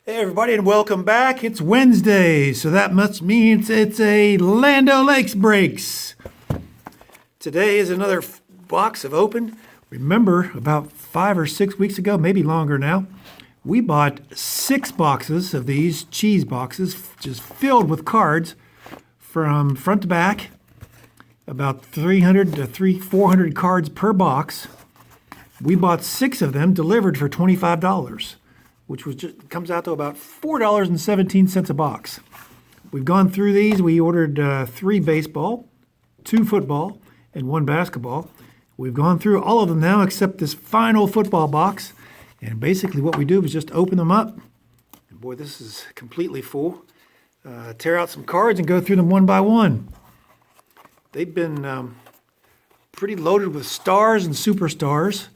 Hey everybody, and welcome back. It's Wednesday, so that must mean it's a Land O'Lakes Breaks. Today is another box of open. Remember, about 5 or 6 weeks ago, maybe longer now, we bought 6 boxes of these cheese boxes, just filled with cards from front to back, about 300 to 400 cards per box. We bought 6 of them, delivered for $25. Which comes out to about $4.17 a box. We've gone through these. We ordered 3 baseball, 2 football, and 1 basketball. We've gone through all of them now except this final football box. And basically what we do is just open them up. And boy, this is completely full. Tear out some cards and go through them one by one. They've been pretty loaded with stars and superstars.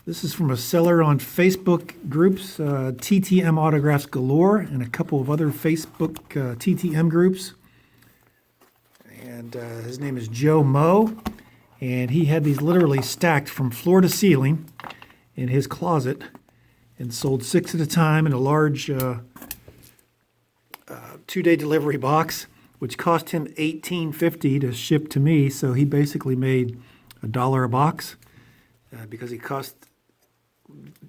This is from a seller on Facebook groups, TTM Autographs Galore, and a couple of other Facebook TTM groups. And his name is Joe Moe, and he had these literally stacked from floor to ceiling in his closet and sold 6 at a time in a large 2-day delivery box, which cost him $18.50 to ship to me. So he basically made $1 a box because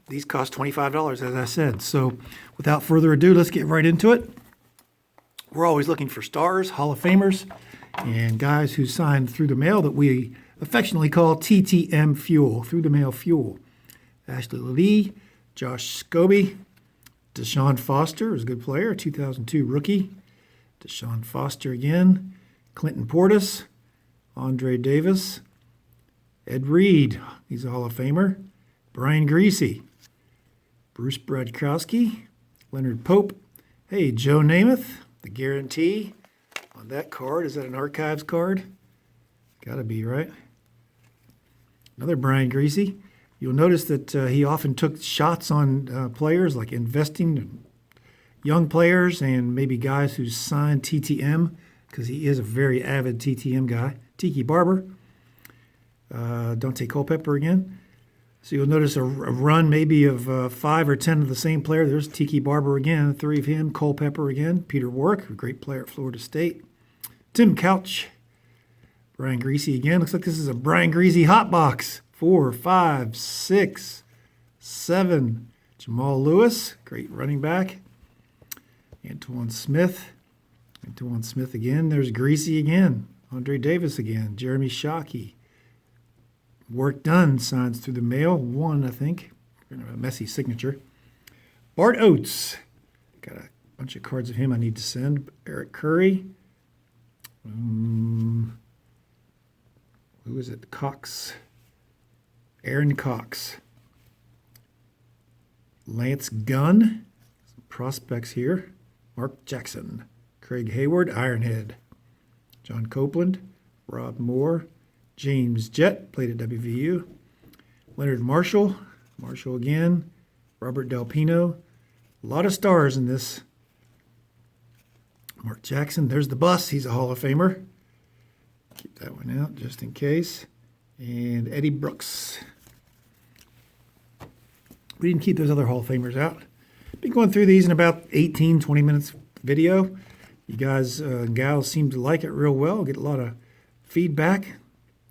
these cost $25, as I said. So without further ado, let's get right into it. We're always looking for stars, Hall of Famers, and guys who signed through the mail that we affectionately call TTM Fuel, through the mail fuel. Ashley Lee, Josh Scobie, Deshaun Foster is a good player, 2002 rookie. Deshaun Foster again, Clinton Portis, Andre Davis, Ed Reed, he's a Hall of Famer. Brian Greasy, Bruce Bradkowski, Leonard Pope. Hey, Joe Namath, the guarantee on that card. Is that an Archives card? Gotta be, right? Another Brian Greasy. You'll notice that he often took shots on players, like investing in young players and maybe guys who signed TTM, because he is a very avid TTM guy. Tiki Barber, Dante Culpepper again. So you'll notice a run maybe of 5 or 10 of the same player. There's Tiki Barber again, 3 of him. Culpepper again. Peter Warwick, a great player at Florida State. Tim Couch. Brian Greasy again. Looks like this is a Brian Greasy hot box. 4, 5, 6, 7. Jamal Lewis, great running back. Antoine Smith. Antoine Smith again. There's Greasy again. Andre Davis again. Jeremy Shockey. Work done, signs through the mail. 1, I think. A messy signature. Bart Oates. Got a bunch of cards of him I need to send. Eric Curry. Who is it? Cox. Aaron Cox. Lance Gunn. Some prospects here. Mark Jackson. Craig Hayward. Ironhead. John Copeland. Rob Moore. James Jett, played at WVU. Leonard Marshall, Marshall again. Robert Del Pino. A lot of stars in this. Mark Jackson, there's the bus. He's a Hall of Famer. Keep that one out just in case. And Eddie Brooks. We didn't keep those other Hall of Famers out. Been going through these in about 18, 20 minutes video. You guys and gals seem to like it real well. Get a lot of feedback.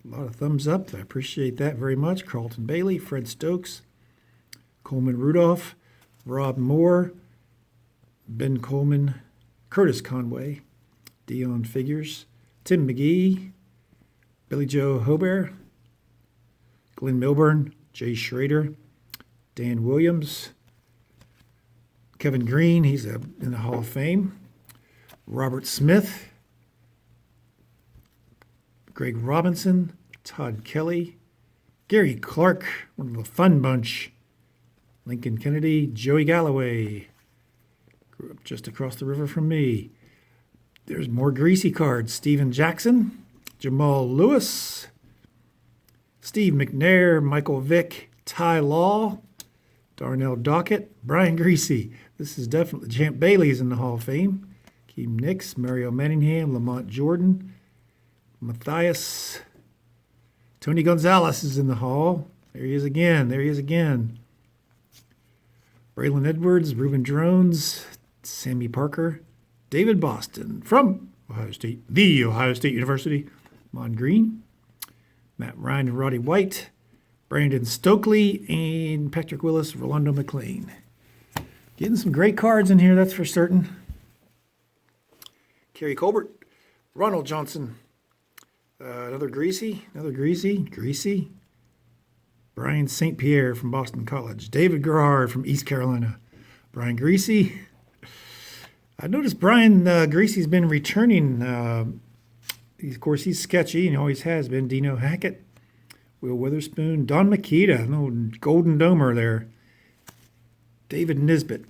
A lot of thumbs up. I appreciate that very much. Carlton Bailey, Fred Stokes, Coleman Rudolph, Rob Moore, Ben Coleman, Curtis Conway, Dion Figures, Tim McGee, Billy Joe Hobert, Glenn Milburn, Jay Schrader, Dan Williams, Kevin Green, he's in the Hall of Fame, Robert Smith, Greg Robinson, Todd Kelly, Gary Clark, one of the fun bunch, Lincoln Kennedy, Joey Galloway, grew up just across the river from me. There's more Greasy cards. Steven Jackson, Jamal Lewis, Steve McNair, Michael Vick, Ty Law, Darnell Dockett, Brian Greasy. This is definitely Champ Bailey's in the Hall of Fame. Keem Nicks, Mario Manningham, Lamont Jordan, Matthias. Tony Gonzalez is in the hall. There he is again. Braylon Edwards, Reuben Drones, Sammy Parker, David Boston from Ohio State, the Ohio State University, Mon Green, Matt Ryan and Roddy White, Brandon Stokely, and Patrick Willis, Rolando McClain. Getting some great cards in here, that's for certain. Kerry Colbert, Ronald Johnson, another Greasy. Brian St. Pierre from Boston College, David Gerard from East Carolina, Brian Greasy. I noticed Brian Greasy's been returning. Of course, he's sketchy and always has been. Dino Hackett, Will Witherspoon, Don Makita, no Golden Domer there. David Nisbet,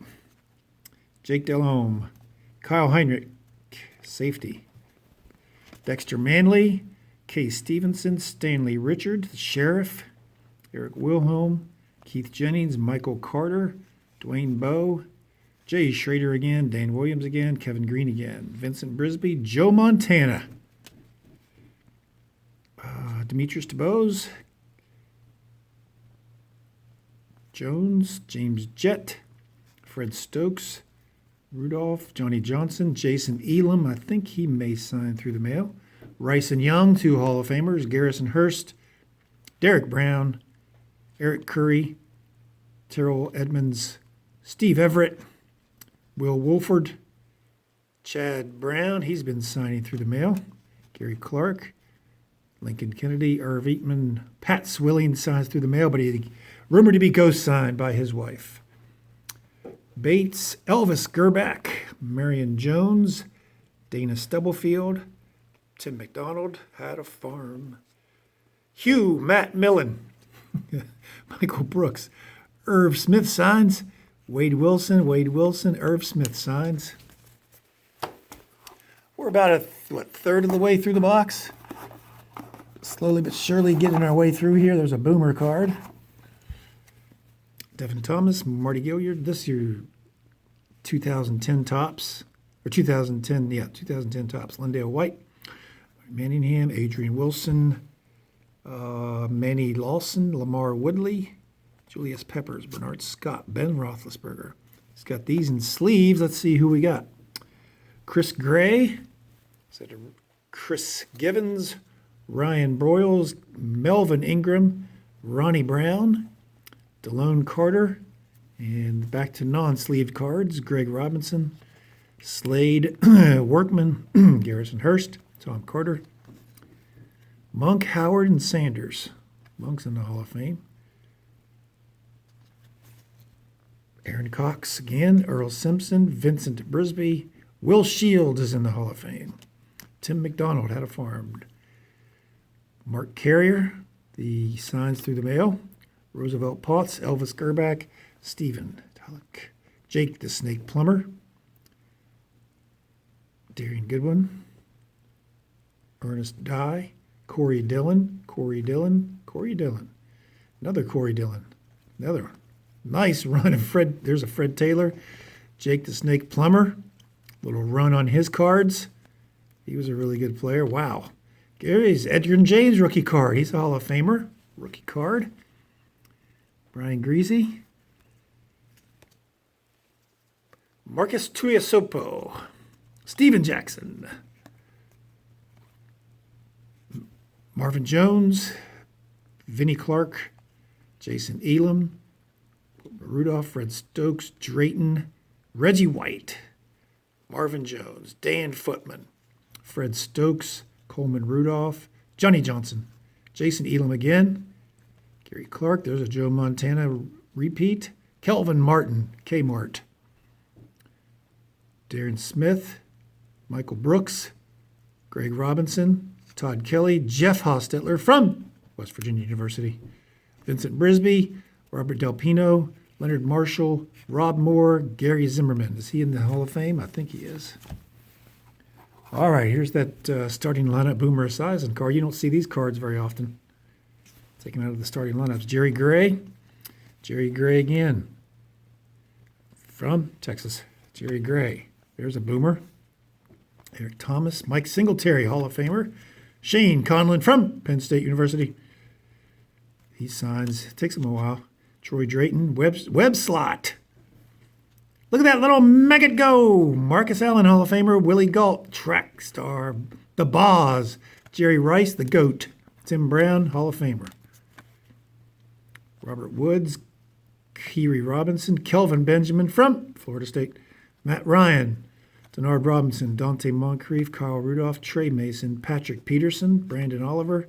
Jake Delhomme, Kyle Heinrich, safety. Dexter Manley, Kay Stevenson, Stanley Richard, the Sheriff, Eric Wilhelm, Keith Jennings, Michael Carter, Dwayne Bowe, Jay Schrader again, Dan Williams again, Kevin Green again, Vincent Brisby, Joe Montana, Demetrius DeBose, Jones, James Jett, Fred Stokes, Rudolph, Johnny Johnson, Jason Elam, I think he may sign through the mail, Rice and Young, 2 Hall of Famers, Garrison Hurst, Derek Brown, Eric Curry, Terrell Edmonds, Steve Everett, Will Wolford, Chad Brown, he's been signing through the mail, Gary Clark, Lincoln Kennedy, Irv Eatman, Pat Swilling signs through the mail, but he's rumored to be ghost signed by his wife. Bates, Elvis Gerback, Marion Jones, Dana Stubblefield, Tim McDonald, Had a Farm, Hugh Matt Millen, Michael Brooks, Irv Smith signs, Wade Wilson, Irv Smith signs. We're about a third of the way through the box. Slowly but surely getting our way through here. There's a Boomer card. Devin Thomas, Marty Gilliard. This is your 2010 tops. Or 2010 tops. Lindale White, Manningham, Adrian Wilson, Manny Lawson, Lamar Woodley, Julius Peppers, Bernard Scott, Ben Roethlisberger. He's got these in sleeves. Let's see who we got. Chris Gray, Chris Givens, Ryan Broyles, Melvin Ingram, Ronnie Brown, Delone Carter, and back to non-sleeved cards, Greg Robinson, Slade Workman, Garrison Hurst, Tom Carter, Monk, Howard, and Sanders. Monk's in the Hall of Fame. Aaron Cox again, Earl Simpson, Vincent Brisby, Will Shields is in the Hall of Fame. Tim McDonald Had a Farm. Mark Carrier, the signs through the mail. Roosevelt Potts, Elvis Gerback, Stephen Tulloch, Jake the Snake Plumber, Darian Goodwin, Ernest Dye, Corey Dillon, another Corey Dillon, another one. Nice run of Fred. There's a Fred Taylor, Jake the Snake Plumber, little run on his cards. He was a really good player. Wow. Gary's Edgerrin James rookie card. He's a Hall of Famer. Rookie card. Brian Greasy. Marcus Tuiasopo. Steven Jackson. Marvin Jones. Vinnie Clark. Jason Elam. Rudolph, Fred Stokes, Drayton, Reggie White, Marvin Jones, Dan Footman, Fred Stokes, Coleman Rudolph, Johnny Johnson, Jason Elam again, Gary Clark, there's a Joe Montana repeat, Kelvin Martin, Kmart, Darren Smith, Michael Brooks, Greg Robinson, Todd Kelly, Jeff Hostetler from West Virginia University, Vincent Brisby, Robert Del Pino, Leonard Marshall, Rob Moore, Gary Zimmerman. Is he in the Hall of Fame? I think he is. All right, here's that starting lineup Boomer Esiason card. You don't see these cards very often. Taken out of the starting lineups. Jerry Gray again. From Texas, Jerry Gray. There's a Boomer. Eric Thomas, Mike Singletary, Hall of Famer. Shane Conlon from Penn State University. He signs. It takes him a while. Troy Drayton, Web Slot. Look at that little maggot go. Marcus Allen, Hall of Famer. Willie Galt, track star. The Boz. Jerry Rice, the GOAT. Tim Brown, Hall of Famer. Robert Woods, Keary Robinson, Kelvin Benjamin from Florida State. Matt Ryan, Denard Robinson, Dante Moncrief, Kyle Rudolph, Trey Mason, Patrick Peterson, Brandon Oliver,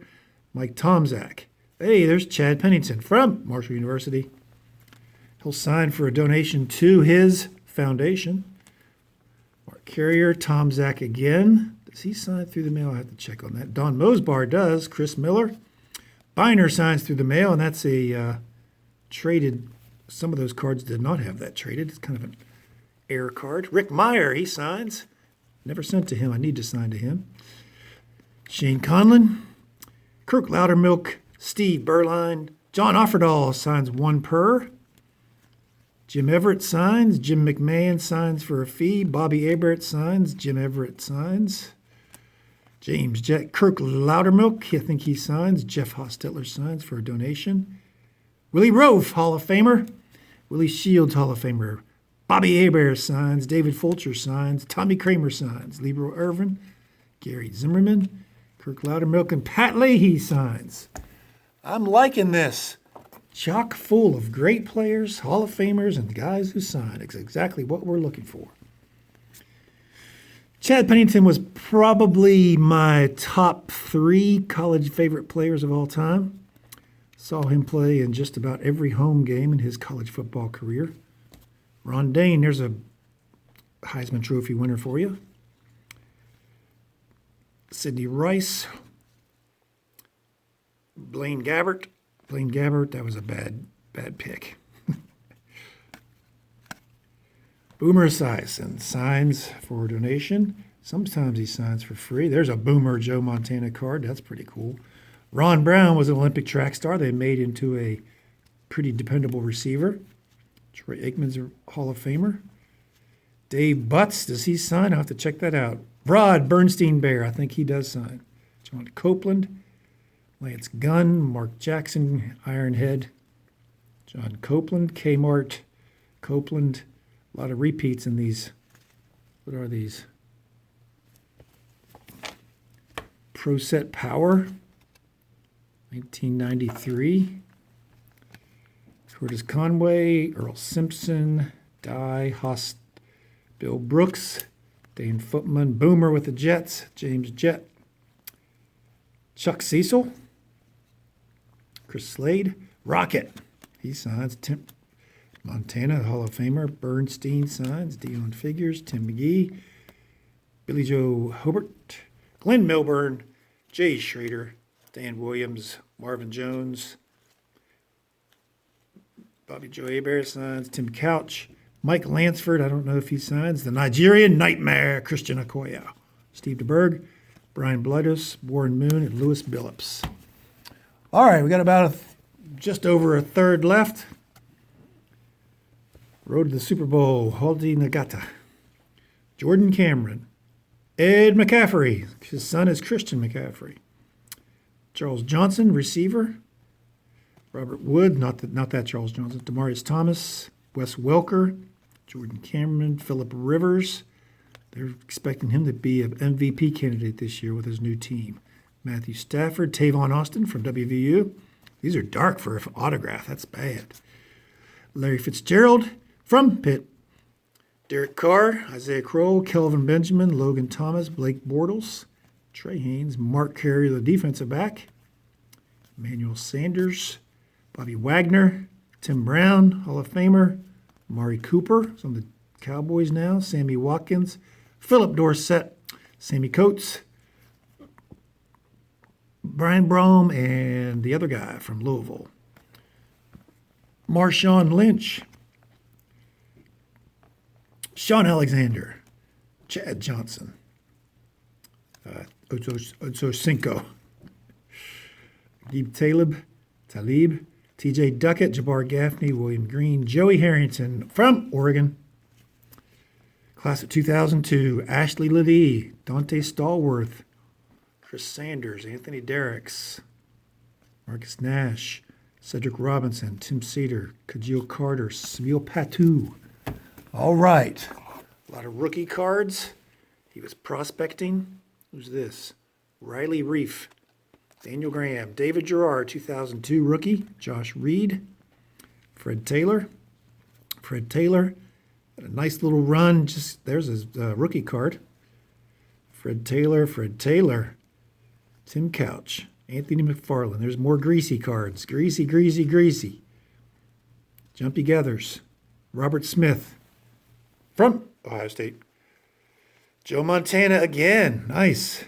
Mike Tomczak. Hey, there's Chad Pennington from Marshall University. He'll sign for a donation to his foundation. Mark Carrier, Tomczak again. Does he sign through the mail? I have to check on that. Don Mosbar does. Chris Miller. Biner signs through the mail, and that's a traded. Some of those cards did not have that traded. It's kind of an error card. Rick Meyer, he signs. Never sent to him. I need to sign to him. Shane Conlon. Kirk Loudermilk. Steve Berline. John Offerdahl signs 1 per. Jim Everett signs. Jim McMahon signs for a fee. Bobby Ebert signs. Jim Everett signs. Kirk Loudermilk, I think he signs. Jeff Hostetler signs for a donation. Willie Rofe, Hall of Famer. Willie Shields, Hall of Famer. Bobby Hebert signs. David Fulcher signs. Tommy Kramer signs. Leroy Irvin. Gary Zimmerman. Kirk Loudermilk and Pat Leahy signs. I'm liking this. Chock full of great players, Hall of Famers, and guys who sign. It's exactly what we're looking for. Chad Pennington was probably my top 3 college favorite players of all time. Saw him play in just about every home game in his college football career. Ron Dayne, there's a Heisman Trophy winner for you. Sidney Rice. Blaine Gabbert, that was a bad pick. Boomer Esiason signs for a donation. Sometimes he signs for free. There's a Boomer Joe Montana card. That's pretty cool. Ron Brown was an Olympic track star. They made into a pretty dependable receiver. Troy Aikman's a Hall of Famer. Dave Butts, does he sign? I'll have to check that out. Rod Bernstein Bear, I think he does sign. John Copeland. Lance Gunn, Mark Jackson, Ironhead, John Copeland, Kmart, Copeland. A lot of repeats in these. What are these? Pro Set Power, 1993. Curtis Conway, Earl Simpson, Dye, Host, Bill Brooks, Dane Footman, Boomer with the Jets, James Jett, Chuck Cecil, Chris Slade, Rocket, he signs. Tim Montana, Hall of Famer. Bernstein signs. Dion Figures, Tim McGee, Billy Joe Hobart, Glenn Milburn, Jay Schrader, Dan Williams, Marvin Jones, Bobby Joe Hebert signs. Tim Couch, Mike Lansford, I don't know if he signs. The Nigerian Nightmare, Christian Okoye, Steve DeBerg, Brian Bloodus, Warren Moon, and Louis Billups. All right, we got about just over a third left. Road to the Super Bowl, Haldi Nagata, Jordan Cameron, Ed McCaffrey, his son is Christian McCaffrey, Charles Johnson, receiver, Robert Wood, not that Charles Johnson, Demaryius Thomas, Wes Welker, Jordan Cameron, Phillip Rivers. They're expecting him to be an MVP candidate this year with his new team. Matthew Stafford, Tavon Austin from WVU. These are dark for an autograph. That's bad. Larry Fitzgerald from Pitt. Derek Carr, Isaiah Crowell, Kelvin Benjamin, Logan Thomas, Blake Bortles, Trey Haynes, Mark Carey, the defensive back, Emmanuel Sanders, Bobby Wagner, Tim Brown, Hall of Famer, Amari Cooper, some of the Cowboys now, Sammy Watkins, Philip Dorsett, Sammy Coates, Brian Brom, and the other guy from Louisville, Marshawn Lynch, Sean Alexander, Chad Johnson, Ocho Cinco, Deep Talib, T.J. Duckett, Jabbar Gaffney, William Green, Joey Harrington from Oregon. Class of 2002, Ashley Liddy, Dante Stallworth, Chris Sanders, Anthony Derricks, Marcus Nash, Cedric Robinson, Tim Cedar, Kajil Carter, Samil Patu, All right. A lot of rookie cards. He was prospecting. Who's this? Riley Reef. Daniel Graham. David Gerard, 2002 rookie. Josh Reed. Fred Taylor. Fred Taylor. Had a nice little run. Just there's his rookie card. Fred Taylor. Fred Taylor. Tim Couch. Anthony McFarland. There's more greasy cards. Greasy, greasy, greasy. Jumpy Gathers. Robert Smith. From Ohio State. Joe Montana again. Nice.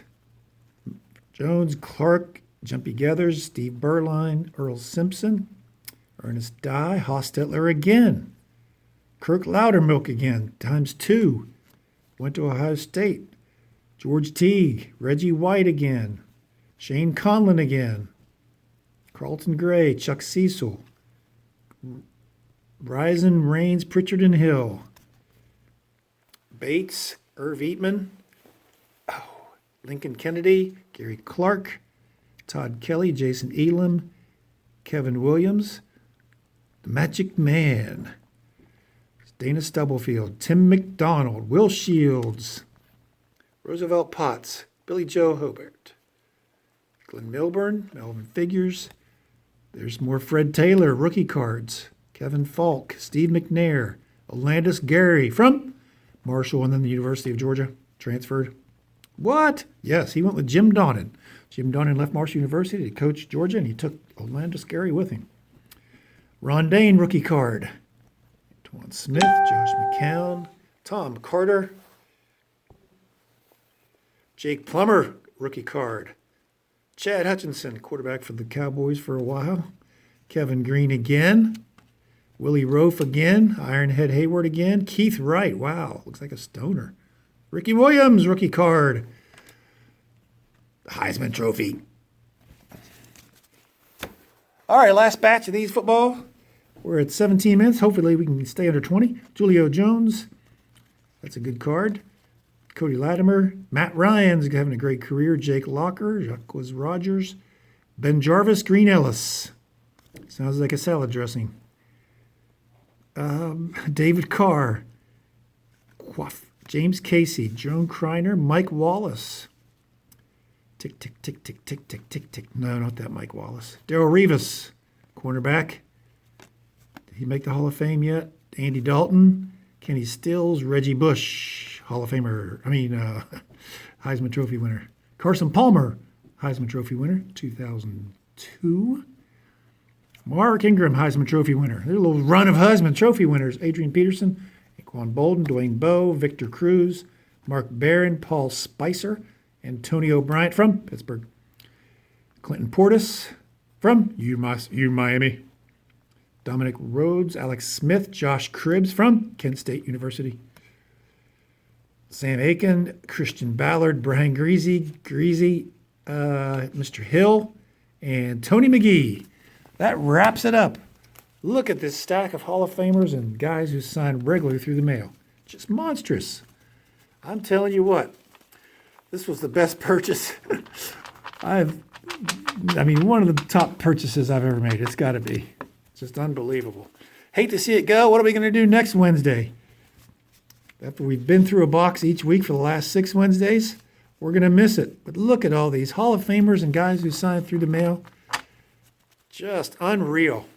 Jones, Clark, Jumpy Gathers, Steve Berline, Earl Simpson, Ernest Dye, Hostetler again. Kirk Loudermilk again, ×2. Went to Ohio State. George Teague, Reggie White again. Shane Conlon again. Carlton Gray, Chuck Cecil. Ryzen, Raines, Pritchard and Hill. Bates, Irv Eatman. Lincoln Kennedy, Gary Clark, Todd Kelly, Jason Elam, Kevin Williams, the Magic Man, Dana Stubblefield, Tim McDonald, Will Shields, Roosevelt Potts, Billy Joe Hobart, Glenn Milburn, Melvin Figures. There's more Fred Taylor, rookie cards, Kevin Falk, Steve McNair, Olandis Gary from Marshall and then the University of Georgia, transferred. What? Yes, he went with Jim Donnan. Jim Donnan left Marshall University to coach Georgia, and he took Olandis Gary with him. Ron Dane, rookie card. Antoine Smith, Josh McCown, Tom Carter. Jake Plummer, rookie card. Chad Hutchinson, quarterback for the Cowboys for a while. Kevin Green again. Willie Rofe again. Ironhead Hayward again. Keith Wright, wow, looks like a stoner. Ricky Williams, rookie card. Heisman Trophy. All right, last batch of these football. We're at 17 minutes. Hopefully we can stay under 20. Julio Jones. That's a good card. Cody Latimer. Matt Ryan's having a great career. Jake Locker. Jacques Rogers. Ben Jarvis. Green Ellis. Sounds like a salad dressing. David Carr. James Casey, Joan Kreiner, Mike Wallace. Tick, tick, tick, tick, tick, tick, tick, tick. No, not that Mike Wallace. Darrell Rivas, cornerback. Did he make the Hall of Fame yet? Andy Dalton, Kenny Stills, Reggie Bush, Hall of Famer. Heisman Trophy winner. Carson Palmer, Heisman Trophy winner, 2002. Mark Ingram, Heisman Trophy winner. There's a little run of Heisman Trophy winners. Adrian Peterson, Quan Bolden, Dwayne Bowe, Victor Cruz, Mark Barron, Paul Spicer, Antonio Bryant from Pittsburgh. Clinton Portis from Miami. Dominic Rhodes, Alex Smith, Josh Cribbs from Kent State University. Sam Aiken, Christian Ballard, Brian Greasy, Mr. Hill, and Tony McGee. That wraps it up. Look at this stack of Hall of Famers and guys who signed regularly through the mail. Just monstrous. I'm telling you what, this was the best purchase. One of the top purchases I've ever made. It's got to be. It's just unbelievable. Hate to see it go. What are we going to do next Wednesday? After we've been through a box each week for the last 6 Wednesdays, we're going to miss it. But look at all these Hall of Famers and guys who signed through the mail. Just unreal.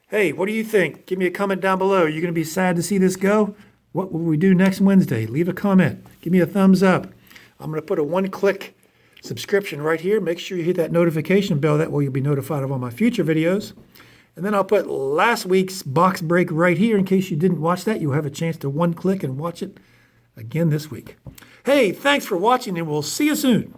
Hey, what do you think? Give me a comment down below. Are you going to be sad to see this go? What will we do next Wednesday? Leave a comment. Give me a thumbs up. I'm going to put a one-click subscription right here. Make sure you hit that notification bell. That way you'll be notified of all my future videos. And then I'll put last week's box break right here. In case you didn't watch that, you'll have a chance to one-click and watch it again this week. Hey, thanks for watching, and we'll see you soon.